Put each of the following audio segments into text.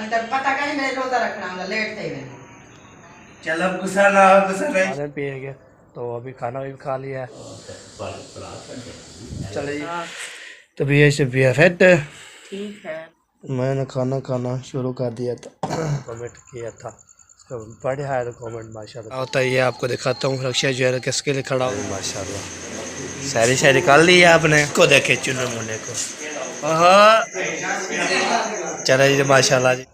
नहीं तब पता कहीं मेरे रोजा रखना होगा लेट थे मैंने। चलो गुस्सा ना हो, गुस्सा नहीं। खाना पिएंगे तो अभी खाना भी खा लिया है। चलिए तो भी ऐसे भी है ठीक है। मैंने खाना खाना शुरू कर दिया था। कमेंट किया था तो बड़े हायर कमेंट माशाल्लाह होता है। ये आपको दिखाता हूँ रक्षा जो है किसके लिए खड़ा हूँ माशाल्लाह। सारी शायरी कर ली है आपने को देखे चुने मुने को। चला जी माशाल्लाह जी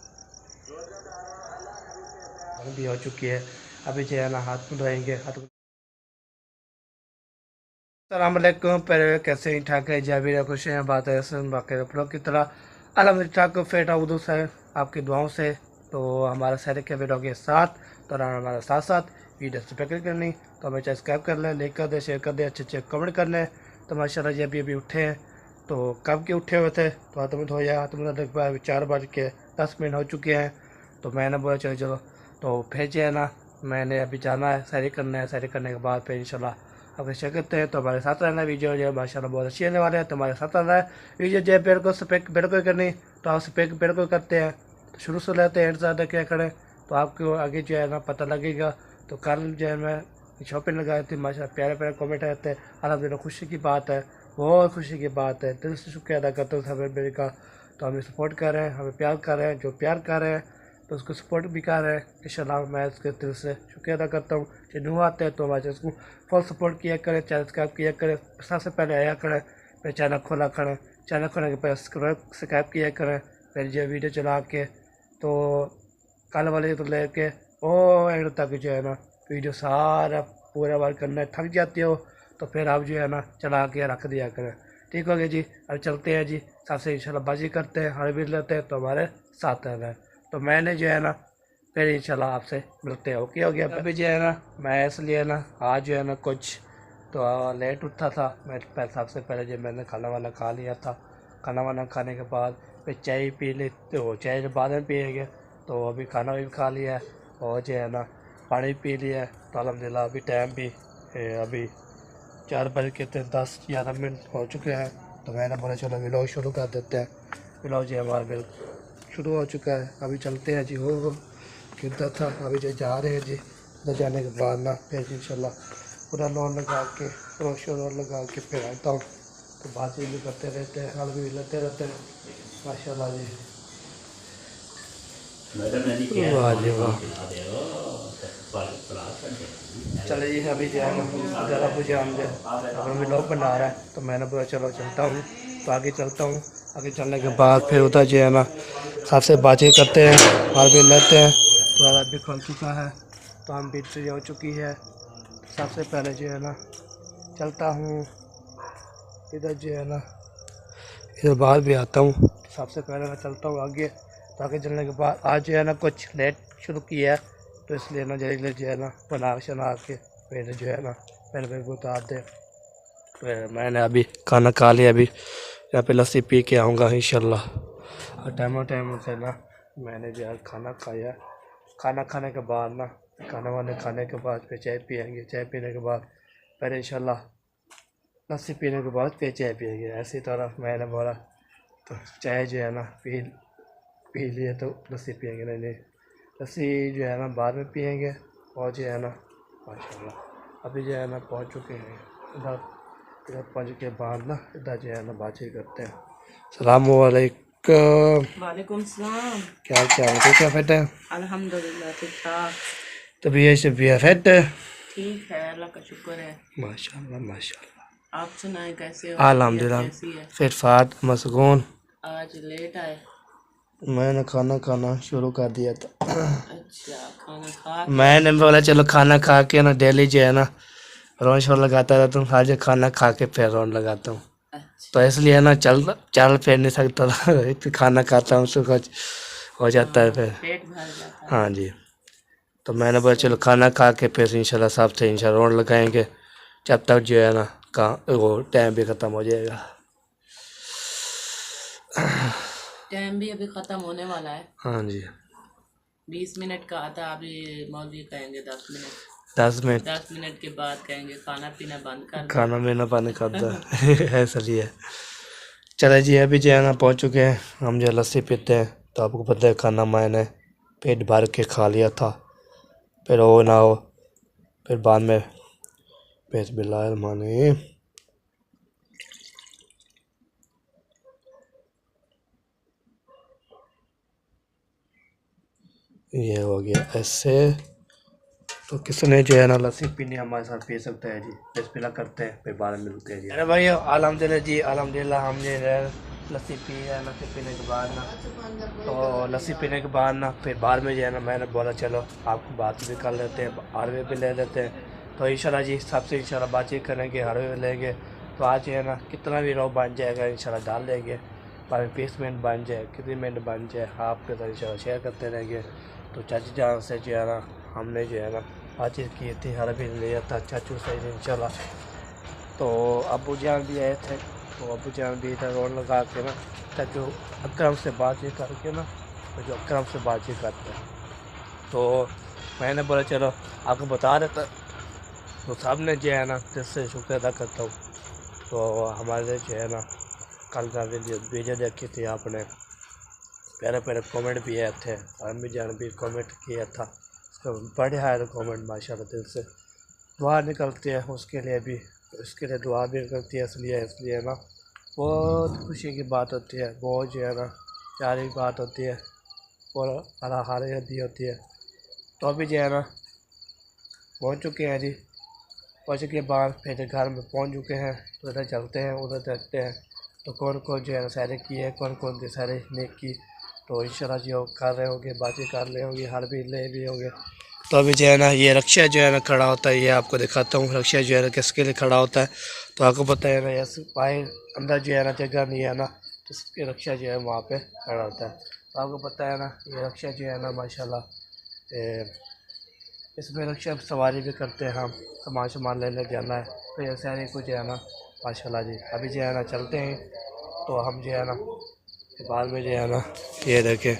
भी हो चुकी है। अभी जो है ना हाथ धोएंगे हाथ। अस्सलामुअलैकुम पहले कैसे ही ठाक है जय भी खुश हैं बात है बाकी ब्लॉग की तरह अल्हम्दुलिल्लाह को फेटा उदू से आपकी दुआओं से तो हमारा शहर के वीडियो के साथ तो हमारे साथ साथ वीडियो से पैकेट करनी तो हमें सब्सक्राइब कर लें लाइक कर दे शेयर कर दे अच्छे अच्छे कमेंट कर लें। तो माशाल्लाह जी अभी उठे हैं तो कब के उठे हुए थे तो हाथ में धोया हाथ में लगभग 4:10 हो चुके हैं। तो मैंने बोला चलो चलो तो फिर जो है ना मैंने अभी जाना है सैरी करना है। सैरी करने के बाद फिर इंशाल्लाह अगर शेयर करते हैं तो हमारे साथ रहना है। वीडियो जो है माशाल्लाह बहुत अच्छी रहने वाले हैं तो हमारे साथ रहना है। वीडियो जो है पेड़ को स्पेक पेड़ को करनी तो आप स्पेक पेड़ को करते हैं तो शुरू से लेते हैं ज़्यादा क्या करें तो आपको आगे जो है ना पता लगेगा। तो कल जो है मैं शॉपिंग लगाई थी माशाल्लाह प्यारे प्यारे कमेंट आते हैं अल्हम्दुलिल्लाह खुशी की बात है बहुत खुशी की बात है। दिल से शुक्रिया अदा करता हूँ सब मेरे का। तो हमें सपोर्ट कर रहे हैं हमें प्यार कर रहे हैं जो प्यार कर रहे हैं तो उसको सपोर्ट भी कर रहे हैं। इंशाल्लाह मैं उसके दिल से शुक्रिया अदा करता हूँ जो न्यू आते हैं तो हमारे उसको फुल सपोर्ट किया करें चैनल सब्सक्राइब किया करें। सबसे पहले आया करें फिर चैनल खोला करें चैनल खोलने के बाद सब्सक्राइब किया करें फिर जो वीडियो चला के तो कल वाले तो लेके ओ एंड तक जो है ना वीडियो सारा पूरा बार करना थक जाती हो तो फिर आप जो है ना चला के रख दिया करें। ठीक हो गया जी अब चलते हैं जी सबसे इंशाल्लाह बाजी करते हैं हर भी लेते हैं तो हमारे साथ रहना है। तो मैंने जो है ना फिर इंशाल्लाह आपसे मिलते हैं। ओके हो गया। अभी जो है ना मैं इसलिए ना आज जो है ना कुछ तो लेट उठा था मैं सबसे पहले जो मैंने खाना वाना खा लिया था। खाना वाना खाने के बाद फिर चाय पी लेते हो चाय के बाद में पिएंगे तो अभी खाना भी खा लिया है और जो है ना पानी पी लिया है। तो अल्हम्दुलिल्लाह अभी टाइम भी अभी 4:10-11 हो चुके हैं। तो मैंने बोला चलो व्लॉग शुरू कर देते हैं। व्लॉग जो हमारा बिल्कुल शुरू हो चुका है। अभी चलते हैं जी हो किधर था अभी जो जा रहे हैं जी उधर जाने के बाद ना फिर इंशाल्लाह पूरा लोन लगा के रोड लगा के फिर आता हूँ। तो बात भी करते रहते हैं हल भी लेते रहते हैं माशाल्लाह जी। वाह जी वाह चलिए अभी जो है ना ज़रा मुझे अगर मैं लोग बना रहा है तो मैंने बोला चलो चलता हूँ। तो आगे चलता हूँ आगे चलने के बाद फिर उधर जो है ना सबसे बातचीत करते हैं और भी लेते हैं। तो रात भी खुल चुका है तो हम भी हो चुकी है। सबसे पहले जो है ना चलता हूँ इधर जो है ना इधर बाहर भी आता हूँ। सबसे पहले मैं चलता हूँ आगे तो आगे चलने के बाद आज जो है ना कुछ लेट शुरू किया है तो इसलिए ना जल्दी जो है ना बना शना के फिर जो है ना पहले उतार दे। फिर मैंने अभी खाना खा लिया अभी यहाँ पे लस्सी पी के आऊँगा इंशाल्लाह। और टाइम से ना मैंने जो है खाना खाया खाना खाने के बाद ना खाना वाना खाने के बाद फिर चाय पिएंगे चाय पीने के बाद फिर इंशाल्लाह लस्सी पीने के बाद फिर चाय पिएंगे। ऐसी तरह मैंने बोला तो चाय जो है ना पी लिए तो लस्सी पिएंगे नहीं लस्सी जो है ना बाद में पिएंगे। और जो है ना माशाल्लाह अभी जो है ना पहुँच चुके हैं इधर पहुँच के बाद ना इधर जो है ना बातचीत करते हैं। सलामुअलैकुम। वालेकुम सलाम। क्या क्या फिट है अल्हम्दुलिल्लाह ठीक ठाक। तो भी ऐसे भी फिट है ठीक है अल्लाह का शुक्र है। माशाल्लाह आप सुनाए कैसे हो? अल्हम्दुलिल्लाह कैसी है? फिट फाट मसगून। आज लेट आए? मैंने खाना खाना शुरू कर दिया था। अच्छा खाना खा मैंने बोला चलो खाना खा के ना डेली जो है ना रोन शोर लगाता रहता हूँ। आज खाना खा के फिर रोन लगाता हूँ तो इसलिए ना चल फिर नहीं सकता था। खाना खाता हूँ उसको कुछ हो जाता है फिर पेट भर जाता है। हाँ जी। तो मैंने बोला चलो खाना खा के फिर इंशाल्लाह साहब से इंशाल्लाह रोन लगाएंगे जब तक जो है ना वो टाइम भी ख़त्म हो जाएगा। टाइम भी अभी ख़त्म होने वाला है। हाँ जी 20 मिनट का आता अभी मौलवी कहेंगे 10 मिनट 10 मिनट के बाद कहेंगे खाना पीना बंद कर दो। खाना पीना पानी खाता है ऐसा ही है। चले जी अभी जो है ना पहुँच चुके हैं हम जो लस्सी पीते हैं तो आपको पता है खाना मैंने पेट भर के खा लिया था, फिर वो ना हो फिर बाद में बिस्मिल्लाहिर्रहमानिर्रहीम। ये हो गया ऐसे। तो किसने जो है ना लस्सी पीनी हमारे साथ पी सकता है जी। बिस्मिल्लाह करते हैं फिर बाद में मिलते हैं जी। अरे भाई अल्हम्दुलिल्लाह जी, अल्हम्दुलिल्लाह हमने लस्सी पी है। लस्सी पीने के बाद ना फिर बाद में जो है ना मैंने बोला चलो आपको बात भी कर लेते हैं, हलवे भी ले लेते हैं। तो इंशाल्लाह जी सबसे इंशाल्लाह बातचीत करेंगे, हलवे लेंगे। तो आज जो है ना कितना भी रो बन जाएगा इंशाल्लाह डाल लेंगे, पर 20 मिनट बन जाए कितनी मिनट बन जाए आपके साथ इंशाल्लाह शेयर करते रहेंगे। तो चाची जान से जो है ना हमने जो है ना बातचीत की थी, हलवे लिया था चाचू से इंशाल्लाह। तो अबू जान भी आए थे, तो अबू जान भी इधर रोड लगा के ना चाचू अकरम से बातचीत करके ना, तो जो अकरम से बातचीत करते हैं। तो मैंने बोला चलो आपको बता देता। तो सब ने जो है ना जिससे शुक्र अदा करता हूँ। तो हमारे जो है ना कल का वीडियो देखी थी आपने, प्यारे प्यारे कमेंट भी आए थे, अम्मी जान भी कमेंट किया था, उसका बड़े आए कमेंट माशाल्लाह दिल से दुआ निकलती है उसके लिए भी, उसके लिए दुआ भी करती है। इसलिए ना बहुत खुशी की बात होती है, बहुत जो है ना प्यारी बात होती है और हराहारी भी होती है। तो अभी जो है ना पहुँच चुके हैं जी, पहुँच के बाद फिर घर में पहुँच चुके हैं। तो इधर चलते हैं उधर देखते हैं तो कौन कौन जो है सैरे की है, कौन कौन सी सैरे नेक की। तो इंशाल्लाह जो कर रहे होंगे बातें कर रहे होंगे, हर भी ले भी होंगे। तो अभी जो है ना ये रक्षा जो है ना खड़ा होता है, ये आपको दिखाता हूँ रक्षा जो है ना किसके लिए खड़ा होता है। तो आपको पता है ना ये बाहर अंदर जो है ना जगह नहीं है ना, तो इसके रक्षा जो है वहाँ पे खड़ा होता है। तो आपको पता है ना ये रक्षा जो है ना माशाल्लाह इसमें रक्षा सवारी भी करते हैं हम, सामान लेने जाना है। तो ये सारे कुछ जो है ना माशाल्लाह जी। अभी जो है ना चलते हैं, तो हम जो है ना बाद में जो है ना ये देखें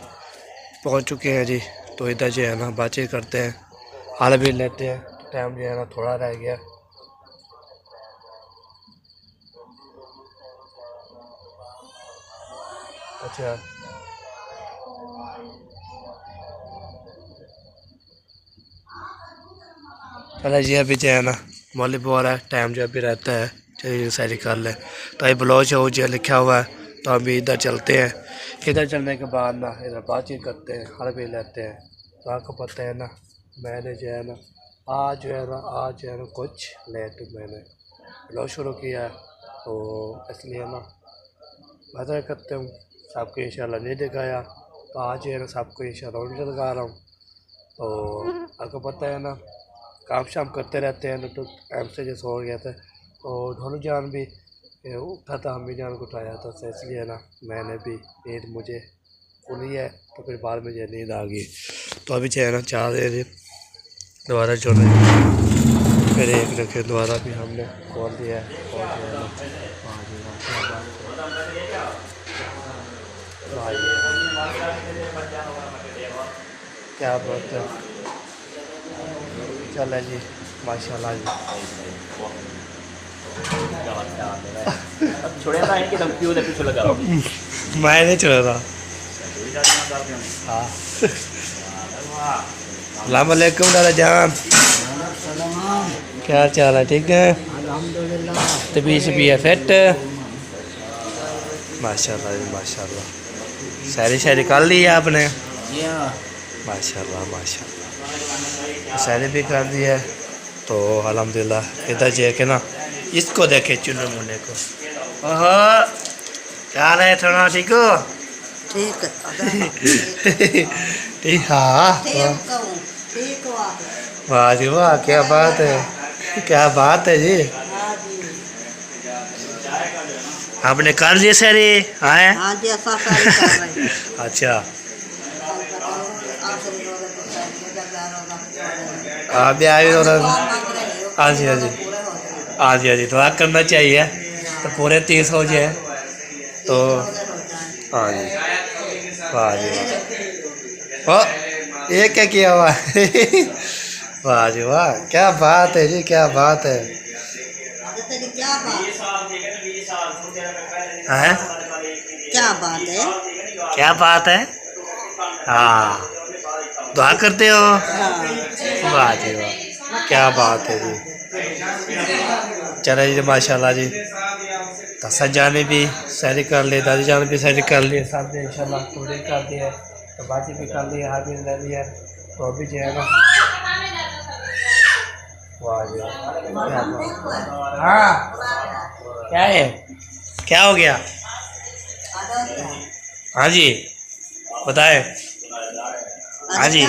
पहुंच चुके हैं जी। तो इधर जो है ना बातचीत करते हैं, हाल भी लेते हैं। टाइम जो है ना थोड़ा रह गया। अच्छा चलो जी, अभी जो है ना मौलिक बोल रहा है टाइम जो अभी रहता है, चलिए सारी कर लें। तो ये ब्लॉज हो जो लिखा हुआ है। तो अभी इधर चलते हैं, इधर चलने के बाद ना इधर बातचीत करते हैं, हर भी लेते हैं। तो आपको पता है ना मैंने जो है ना आज जो है ना कुछ लेट मैंने ब्लॉग शुरू किया है। तो इसलिए ना मदद करते हूँ, सबको इंशाल्लाह नहीं दिखाया। तो आज जो है ना सबको इंशाल्लाह उल्टे लगा रहा हूँ। तो आपको पता है ना काम शाम करते रहते हैं ना, तो टाइम से जैसे हो गया था। तो दोनों जान भी उठा था, अम्मी जान को उठाया था, तो इसलिए ना मैंने भी नींद मुझे खुली है। तो फिर बाद में जो नींद आ गई। तो अभी जो है ना 4 बजे दोबारा जो है फिर एक रखे दोबारा भी हमने खोल दिया है। और जो है ना क्या बात है, चल जी माशाल्लाह जी। छोड़े था कि तुम क्यों पीछे लगा रहा हो? मैं नहीं छोड़ा था। हाँ अस्सलाम वालेकुम दादा जान, क्या चाल है? ठीक है तबीयत भी है फिट? माशाल्लाह जी माशाल्लाह। शायरी कर ली है आपने? माशाल्लाह माशाल्लाह, शायरी भी कर दी है। तो अल्हम्दुलिल्लाह इधर जे के ना इसको देखे चुने मुने को। ओहो क्या हाल है? थोड़ा ठीक हो? ठीक है। ठीक हाँ। वाह जी वाह, क्या बात है, क्या बात है जी। आपने कर ली सारी? आए अच्छा आप भी आए हो? हाँ जी हाँ जी हाँ जी हाँ जी, दुआ करना चाहिए तो पूरे 30 हो जाए। तो हाँ जी वाह जी वाह, ये क्या किया हुआ है? वाह जी वाह, क्या बात है जी, क्या बात है। हैं? क्या बात है? क्या बात है? हाँ, दुआ करते हो? वाह जी वाह, क्या बात है जी। चलो जी माशाल्लाह जी। तो सज्जा ने भी सैरी कर ली, दादी जान भी सैरी कर ली, सब ने इंशाल्लाह पूरी कर दी है, तो बाजी भी कर ली, हाथ भी ले लिया, तो अभी जो है ना। वाह जी वाह, हाँ क्या है, क्या हो गया? हाँ जी बताए। हाँ जी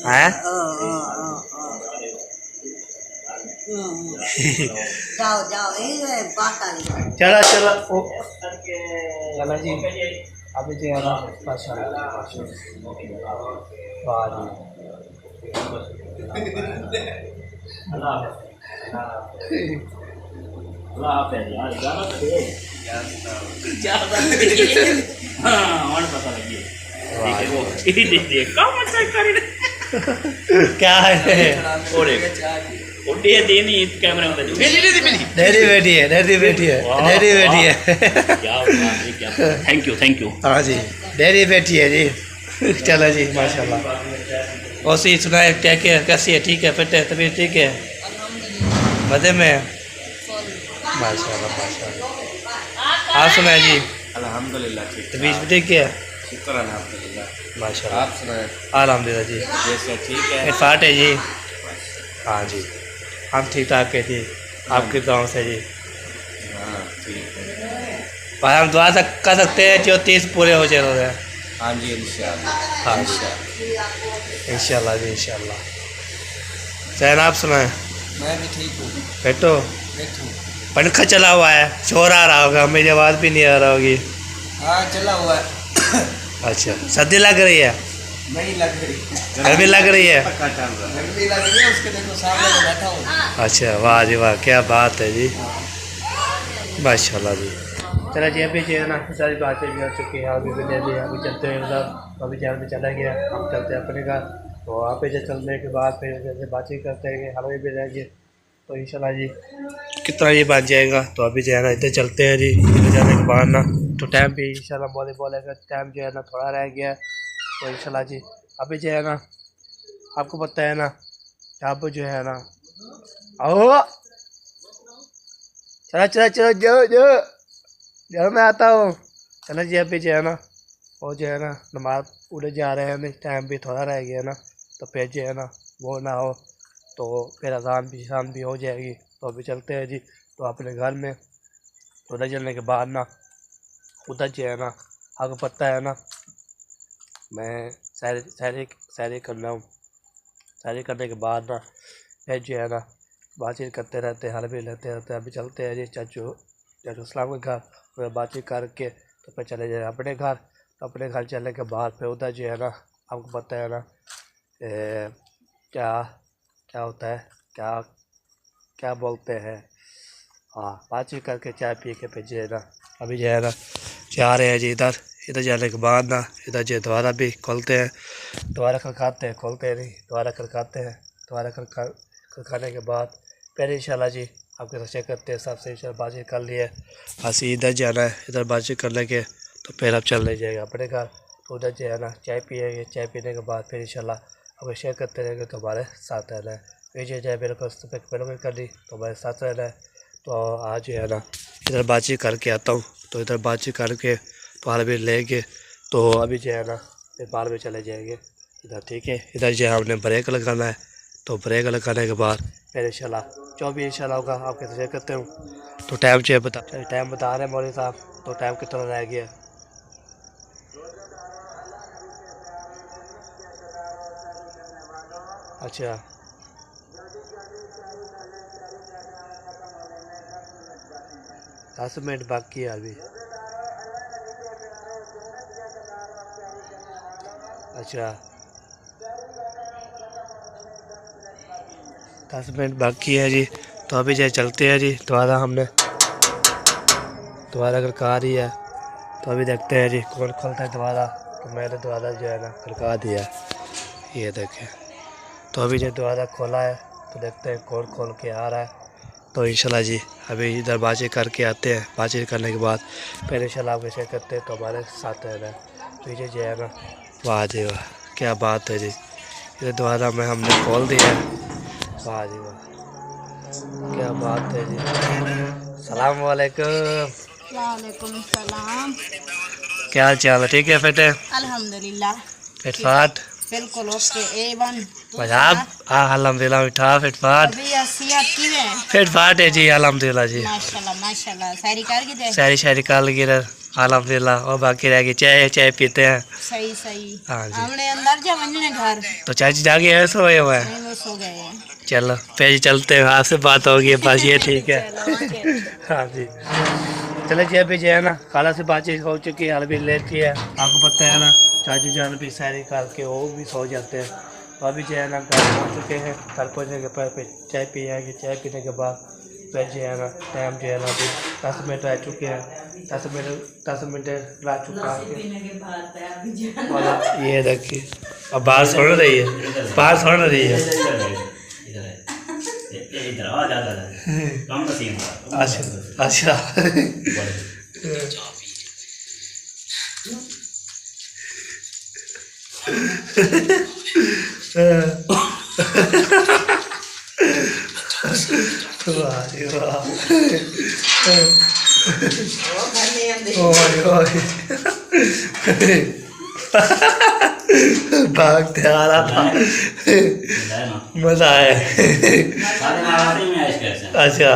हैं? जाओ जाओ ये बात आ रही चलो चलो चलो जी, अभी जो है ना माशाल्लाह वाह जी। क्या है? कैमरे में डेरी बैठी है, डेरी बैठी है, डेरी बैठी है। थैंक यू हाँ जी, डेरी बैठी है जी। चलो जी माशाल्लाह। और सी सुनाए क्या क्या कैसी है? ठीक है, फिट है, तबीयत ठीक है, मज़े में है? माशाल्लाह माशाल्लाह। आप सुनाए जी? अल्हम्दुलिल्लाह ठीक। तबीयत भी ठीक है? शुक्र अल्हम्दुलिल्लाह। माशाल्लाह। आप सुनाए? अल्हम्दुलिल्लाह जी। जैसे ठीक है। फाट है जी। हाँ जी, हम ठीक ठाक है जी, आपके गांव से जी। हाँ ठीक है। भाई हम दुआ तक कर सकते हैं जो 30 पूरे हो जाए। हाँ जी इंशाल्लाह। हाँ जी इंशाल्लाह जी इंशाल्लाह। चैन आप सुनाए? मैं भी ठीक हूँ। बैठो, बैठो। पंखा चला हुआ है, शोर आ रहा होगा, मेरी आवाज़ भी नहीं आ रहा होगी। हाँ चला हुआ है। अच्छा, सर्दी लग रही है? नहीं लग रही। गर्मी लग रही है? गर्मी लग रही है, उसके देखो सामने में बैठा हूँ। अच्छा वाह जी वाह, क्या बात है जी, माशाल्लाह जी। चलो जी अभी जो है ना सारी बातें भी हो चुकी हैं, अभी भी अभी चलते हैं उधर, अभी जहाँ भी चला गया, हम चलते हैं अपने घर। तो वहाँ पे जो चलने के बाद फिर जैसे बातचीत करते हैं कि हमें भी रहेंगे, तो इंशाल्लाह जी कितना ये बन जाएगा। तो अभी जो है ना इधर चलते हैं जी, इधर जाने के बाद ना तो टाइम भी इंशाल्लाह वॉलीबॉल का टाइम जो है ना थोड़ा रह गया है, तो इंशाल्लाह जी अभी जो है ना आपको पता है ना अब जो है ना आओ चलो चलो चलो जो जो जो मैं आता हूँ। चलो जी अभी जो है ना वो जो है ना नमाज उड़े जा रहे हैं, टाइम भी थोड़ा रह गया ना, तो फिर जो है ना वो ना हो तो फिर अजान भी शाम भी हो जाएगी। तो अभी चलते हैं जी तो अपने घर में। तो उधर चलने के बाद ना उधर जो है ना आपको पता है ना मैं सैरी कर रहा हूँ, सैरी करने के बाद ना फिर जो है ना बातचीत करते रहते हैं, हल भी लेते रहते हैं। अभी चलते हैं जी चाचू इस्लाम के घर, फिर बातचीत करके तो फिर चले जाए अपने घर। तो अपने घर चलने के बाद फिर उधर जो है ना आपको पता है ना क्या क्या होता है, क्या क्या बोलते हैं, हाँ बातचीत करके चाय पी के फिर जो है ना अभी जो है ना जा रहे हैं जी इधर। इधर जाने के बाद ना इधर जो दोबारा भी खोलते हैं, दोबारा खड़काते हैं, खोलते नहीं, दोबारा खड़काते हैं, दोबारा खड़काने के बाद फिर इंशाल्लाह जी आपके रक्षा करते हैं, सबसे इंशाल्लाह बातचीत कर लिए। हंसी इधर जाना है, इधर बातचीत करने के तो फिर आप चल नहीं जाएगा अपने घर। तो उधर जो है ना चाय पिएंगे, चाय पीने के बाद फिर इंशाल्लाह आपको शेयर करते रहेंगे, तो हमारे साथ रहना है। फिर जो है मेरे को कर दी तो हमारे साथ रहना है। तो आज जो है ना इधर बातचीत करके आता हूँ, तो इधर बातचीत करके तो हाल भी लेंगे, तो अभी जो है ना फिर बाहर में चले जाएंगे इधर, ठीक है। इधर जो है हमने ब्रेक लगाना है, तो ब्रेक लगाने के बाद फिर इंशाल्लाह जो भी इंशाल्लाह होगा आपके शेयर करते हूँ। तो टाइम जो है टाइम बता रहे हैं मौलवी साहब, तो टाइम कितना रह गया? अच्छा 10 मिनट बाकी है अभी। अच्छा 10 मिनट बाकी है जी, तो अभी जो चलते हैं जी। दोबारा हमने दोबारा खड़का रही है, तो अभी देखते हैं जी कौन खोलता है दोबारा। तो मैंने दोबारा जो है ना खड़का दिया, ये देखें। तो अभी जो दोबारा खोला है, तो देखते हैं कौन खोल के आ रहा है। तो इंशाल्लाह जी अभी इधर बातचीत करके आते हैं, बातचीत करने के बाद फिर इंशाल्लाह आपके शेयर करते हैं, तो हमारे साथ रहना है। पीछे जो है ना, वाह जी वाह, क्या बात है जी। ये दोबारा में हमने खोल दिया है, वाह जी वाह, क्या बात है जी। सलाम वालेकुम। वालेकुम सलाम। क्या हाल चाल है? ठीक है फिट है? अल्हम्दुलिल्लाह फिटफाट बिल्कुल ओके A1। पंजाब अल्हम्दुलिल्लाह मिठा फिटफाट अभी सेहत किवें है? फिटफाट है जी अल्हम्दुलिल्लाह जी। माशाल्लाह माशाल्लाह। सारी कर गए? सारी शायरी काल गिर अल्हम्दुलिल्लाह, और बाकी रह गई चाय, चाय पीते हैं। सही सही। हाँ जी। हमने अंदर जा वंजने घर तो चाची जागे है, सोए हुए हैं? नहीं वो सो गए हैं। चलो फिर चलते हैं, आपसे बात होगी बस, ये ठीक है। चलो ओके। हाँ जी, चले जी। अभी जो है ना खाला से बातचीत हो चुकी है, अभी लेट की है, आपको पता है ना। चाचू जान भी सैरी करके वो भी सो जाते हैं। तो अभी जो है ना घर पहुँच चुके हैं। घर पहुँचने के बाद फिर चाय पिएंगे, चाय पीने के बाद फिर जो है ना टाइम जो है ना अभी 10 मिनट रह चुके हैं, 10 मिनट रह चुका है। और ये देखिए अब बाहर सुन रही है, बाहर सुन रही है। इधर आ जा कम का सीन था। अच्छा अच्छा। वाह जी वाह। ओए ओए। भागते आ रहा था, मजा आया। अच्छा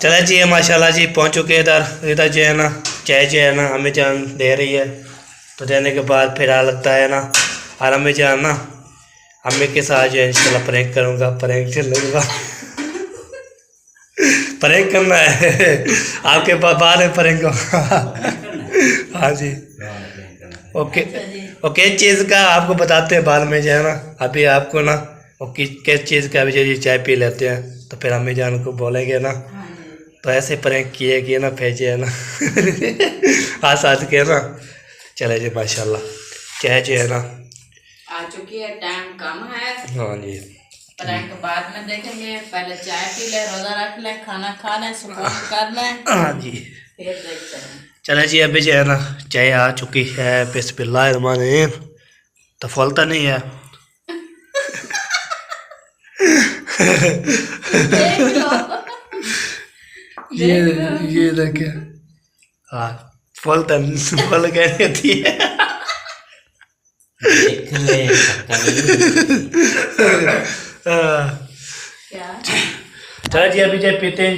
चले जी, माशाल्लाह जी पहुंच चुके हैं इधर। इधर जो है ना चाय जो है ना हमें जान दे रही है। तो देने के बाद फिर लगता है ना, और हमें जान ना अम्मी के साथ जो है इंशाल्लाह प्रैंक करूँगा, प्रैंक चलूँगा। प्रैंक करना है आपके बाद में प्रैंक होगा। हाँ जी ओके ओके। चीज़ का आपको बताते हैं बाद में जो है ना, अभी आपको ना किस चीज़ का अभी जो चाय पी लेते हैं, तो फिर अम्मी जान को बोलेंगे ना। तो ऐसे प्रैंक किए ना फिर जो है ना हंस हंस के ना। चले जी माशाल्लाह, चाय जो है ना आ चुकी है, टाइम कम है। हाँ जी प्रैंक बाद में देखेंगे, पहले चाय पी ले, रोजा रख ले, खाना खा ले, सुकून कर ले, हाँ जी। फिर देखते हैं। चले जी अभी जो है ना चाय आ चुकी है, बिस्मिल्लाहिर्रहमानिर्रहीम। तो फौलता नहीं है। देख लो ये देखे, हाँ फौलता फल कहती है। देख ले क्या चलो जी अभी चाय पीते हैं।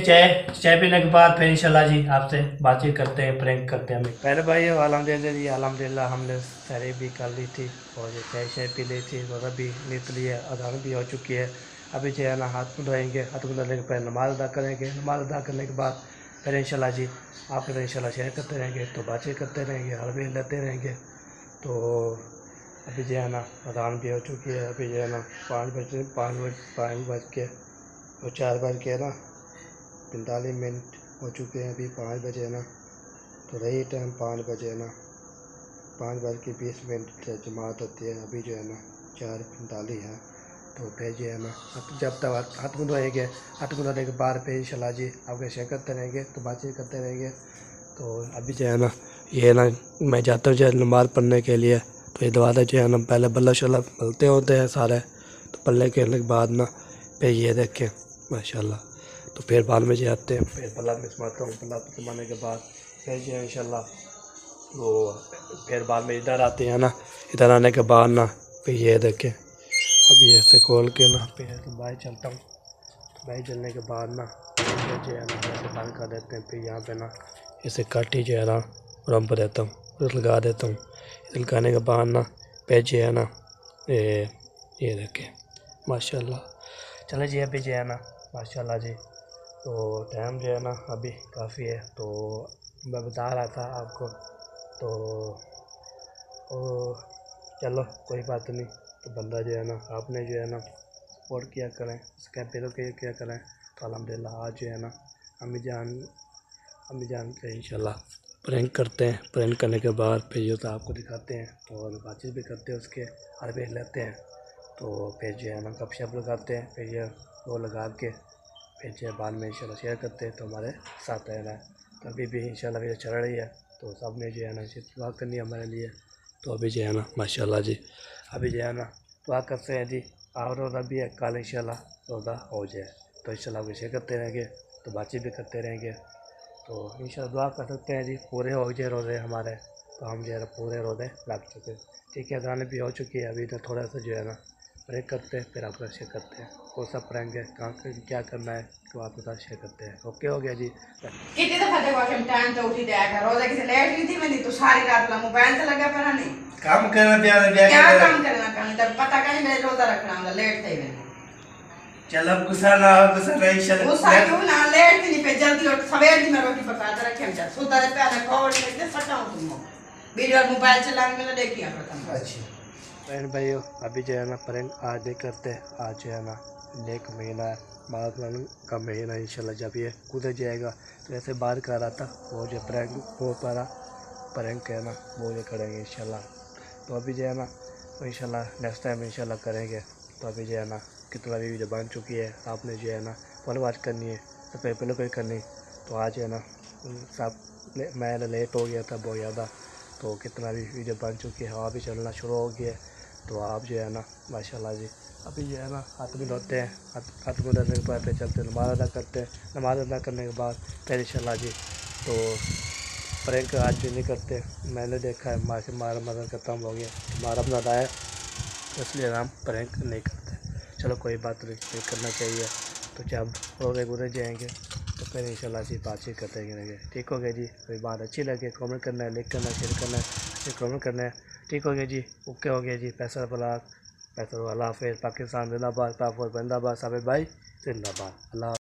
चाय पीने के बाद फिर इंशाल्लाह जी आपसे बातचीत करते हैं, प्रैंक करते हैं। हमें पहले भाई अल्हम्दुलिल्लाह हमने सारी भी कर ली थी, और ये चाय पी ली थी, रोज़ा भी नीत ली है, अज़ान भी हो चुकी है। अभी जो है ना हाथ मुँह धोएंगे, हाथ मुँह धोने के पहले नमाज़ अदा करेंगे। नमाज़ अदा करने के बाद फिर इंशाल्लाह जी आपके तो इंशाल्लाह शेयर करते रहेंगे, तो बातचीत करते रहेंगे, हल भी लेते रहेंगे। तो अभी जो है ना अज़ान भी हो चुकी है। अभी जो है ना 5 बज के और 4 बज के ना 45 मिनट हो चुके हैं। अभी 5 बजे है ना, तो रही टाइम 5 बजे है ना, 5:20 जमात होती है। अभी जो है ना 4:45 है। तो फिर जो है ना जब तक हाथ मुँह धोएंगे, हाथ मुँह धोने के बाद फिर इंशाल्लाह जी आपके शेयर करते रहेंगे, तो बातचीत करते रहेंगे। तो अभी जो है ना ये ना मैं जाता हूँ जो नमाज़ पढ़ने के लिए। तो ये दरवाज़ा जो है ना पहले बल्ला शल्ला मलते होते हैं सारे, तो पल्ले खेलने के बाद ना फिर ये देखें माशाल्लाह। तो फिर बाद में जो आते हैं, फिर बल्ला में समाता हूँ, बल्ला समाने के बाद फिर जो है इंशाल्लाह वो फिर बाद में इधर आते हैं ना। इधर आने के बाद ना फिर ये देखें, अभी ऐसे खोल के ना फिर बाहर चलता हूँ। तो बाहर चलने के बाद ना फिर जो है ना ऐसे बंद कर देते हैं। फिर यहाँ पे ना इसे काटी जो है ना रंप देता हूँ, लगा देता हूँ। लगाने के बाद ना फिर जो है ना ये देखें माशाल्लाह। चले जी अभी जो है ना माशाल्लाह जी, तो टाइम जो है ना अभी काफ़ी है। तो मैं बता रहा था आपको, तो चलो कोई बात नहीं। तो बंदा जो है ना आपने जो है ना और क्या करें, उसके पेरों के क्या करें। तो अल्हम्दुलिल्लाह आज जो है ना अम्मी जान के इंशाल्लाह प्रैंक करते हैं। प्रैंक करने के बाद फिर जो तो आपको दिखाते हैं, और बातचीत भी करते हैं, उसके हर भी लेते हैं। तो फिर जो है ना गपशप लगाते हैं। फिर ये वो लगा के फिर जो बाद में इंशाल्लाह शेयर करते हैं। तो हमारे साथ रहना है। तो अभी भी इंशाल्लाह वीडियो चल रही है। तो सब ने जो है ना दुआ करनी हमारे लिए। तो अभी जो है ना माशाल्लाह जी, अभी जो है ना दुआ करते हैं जी। और रोज़ा भी है, कल इंशाल्लाह रोज़ा हो जाए तो इंशाल्लाह विषय करते रहेंगे, तो बातचीत भी करते रहेंगे। तो इंशाल्लाह दुआ कर सकते हैं जी, पूरे हो जाए रोज़े हमारे, तो हम जो है ना पूरे रोज़े रख चुके। ठीक है, अजान भी हो चुकी है, अभी तो थोड़ा सा जो है ना ब्रेक करते हैं, फिर आपका शेयर करते हैं। वो सब पढ़ेंगे कहाँ क्या करना है तो आपके साथ शेयर करते हैं। ओके हो गया जी। कितनी दफा देखो कि हम टाइम तो उठी जाया कर, रोजा किसी लेट नहीं थी मैंने तो सारी रात ला मोबाइल तो लगा पर नहीं काम करना प्यार क्या काम करना तब पता कहीं मेरे रोजा रखना होगा, लेट थे मैंने। चलो गुस्सा ना हो, गुस्सा नहीं चल वो सारी क्यों ना लेट थी नहीं पे जल्दी उठ सवेर दी मैं रोटी पका कर रखे हम जा सुता रे पहले कॉल लेके सटाऊं तुम वीडियो मोबाइल चलाने में देखिए प्रथम। अच्छा बहन भाइयों, अभी जो है ना प्रैंक आज नहीं करते, आज जो है ना नेक महीना है, माघ का महीना इंशाल्लाह जब ये गुजर जाएगा तो ऐसे बात कर रहा था वो जो प्रैंक वो पारा प्रैंक है ना वो जो करेंगे इंशाल्लाह। तो अभी जो है ना वो इंशाल्लाह नेक्स्ट टाइम इंशाल्लाह करेंगे। तो अभी जो है ना कितना भी वीडियो बन चुकी है, आपने जो है ना फॉलो वॉच करनी है तो पहले कोई करनी। तो आज है ना सब मैं लेट हो गया था बहुत ज़्यादा, तो कितना भी वीडियो बन चुकी है, हवा भी चलना शुरू हो गया है। तो आप जो है ना माशाल्लाह जी अभी जो है ना हाथ भी धोते हैं, हाथ में धोने के बाद फिर चलते हैं नमाज़ अदा करते हैं। नमाज़ अदा करने के बाद फिर इंशाल्लाह जी तो प्रैंक आज भी नहीं करते। मैंने देखा है मारा मदद खत्म हो गया, हमारा मदद आया इसलिए हम प्रैंक नहीं करते। चलो कोई बात नहीं, करना चाहिए। तो जब रोज़े गुजर जाएंगे तो फिर इंशाल्लाह जी बातचीत करते रहेंगे। ठीक हो गया जी, कोई बात अच्छी लगे कमेंट करना है, लाइक करना है, शेयर करना है, अच्छे कमेंट करना है। ठीक हो गया जी, ओके हो गया जी। पैसा ब्लॉग पैसा अल्लाह हाफ़िज़। पाकिस्तान जिंदाबाद, पाक जिंदाबाद, साबिर भाई जिंदाबाद। अल्लाह।